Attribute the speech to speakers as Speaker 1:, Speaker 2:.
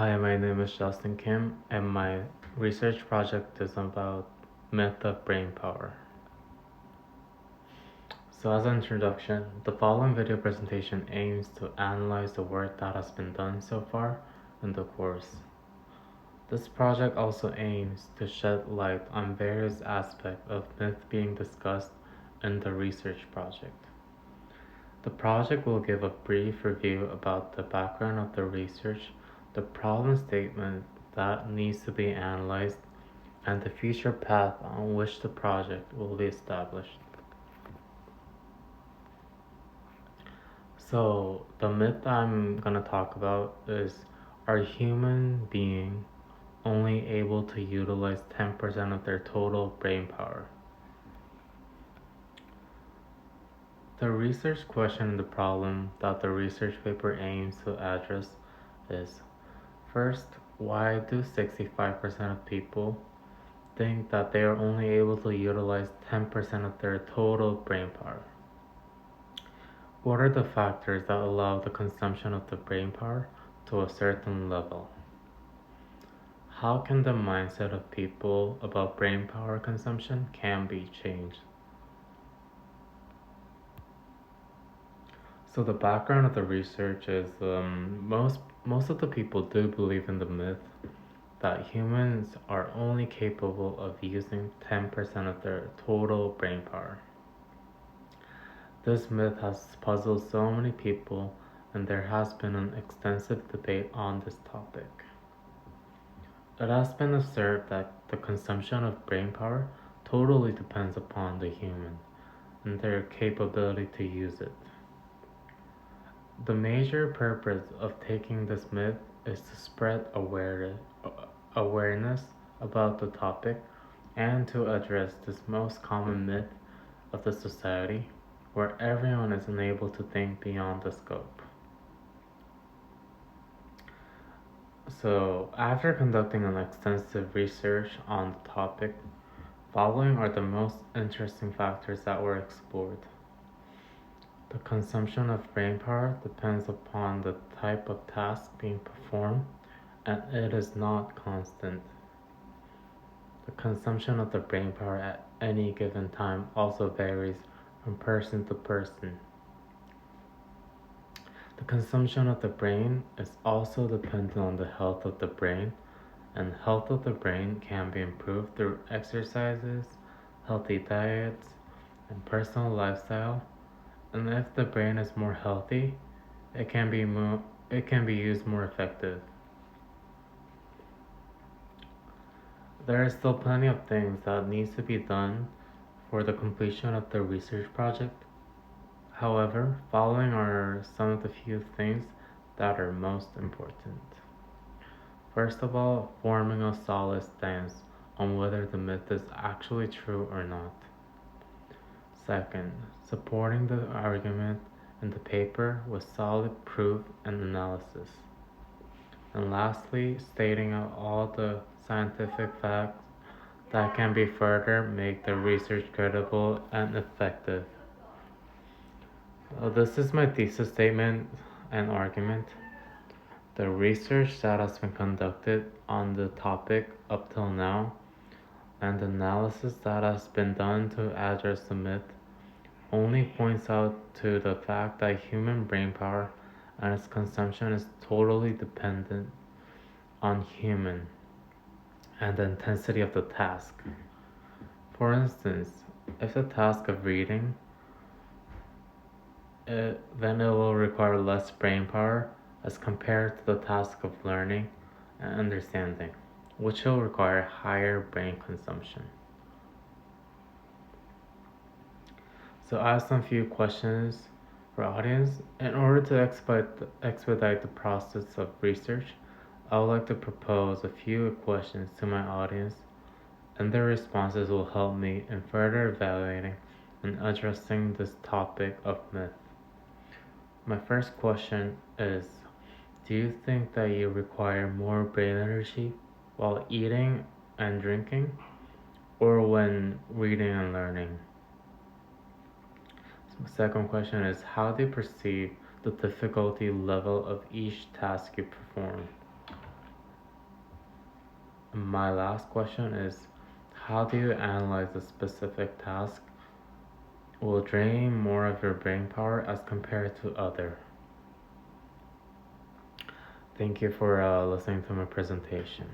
Speaker 1: Hi, my name is Justin Kim, and my research project is about myth of brain power. So as an introduction, the following video presentation aims to analyze the work that has been done so far in the course. This project also aims to shed light on various aspects of myth being discussed in the research project. The project will give a brief review about the background of the research, the problem statement that needs to be analyzed, and the future path on which the project will be established. So, the myth I'm gonna talk about is, are human beings only able to utilize 10% of their total brain power? The research question and the problem that the research paper aims to address is, first, why do 65% of people think that they are only able to utilize 10% of their total brain power? What are the factors that allow the consumption of the brain power to a certain level? How can the mindset of people about brain power consumption can be changed? So the background of the research is most of the people do believe in the myth that humans are only capable of using 10% of their total brain power. This myth has puzzled so many people, and there has been an extensive debate on this topic. It has been observed that the consumption of brain power totally depends upon the human and their capability to use it. The major purpose of taking this myth is to spread awareness about the topic and to address this most common myth of the society where everyone is unable to think beyond the scope. So, after conducting an extensive research on the topic, following are the most interesting factors that were explored. The consumption of brain power depends upon the type of task being performed, and it is not constant. The consumption of the brain power at any given time also varies from person to person. The consumption of the brain is also dependent on the health of the brain, and health of the brain can be improved through exercises, healthy diets, and personal lifestyle. And if the brain is more healthy, it can be used more effective. There are still plenty of things that needs to be done for the completion of the research project. However, following are some of the few things that are most important. First of all, forming a solid stance on whether the myth is actually true or not. Second, supporting the argument in the paper with solid proof and analysis. And lastly, stating out all the scientific facts that can be further make the research credible and effective. This is my thesis statement and argument. The research that has been conducted on the topic up till now and the analysis that has been done to address the myth only points out to the fact that human brain power and its consumption is totally dependent on human and the intensity of the task. For instance, if the task of reading, then it will require less brain power as compared to the task of learning and understanding, which will require higher brain consumption. So I have some few questions for audience. In order to expedite the process of research, I would like to propose a few questions to my audience, and their responses will help me in further evaluating and addressing this topic of myth. My first question is, do you think that you require more brain energy while eating and drinking or when reading and learning? Second question is, how do you perceive the difficulty level of each task you perform? My last question is, how do you analyze a specific task will drain more of your brain power as compared to other? Thank you for listening to my presentation.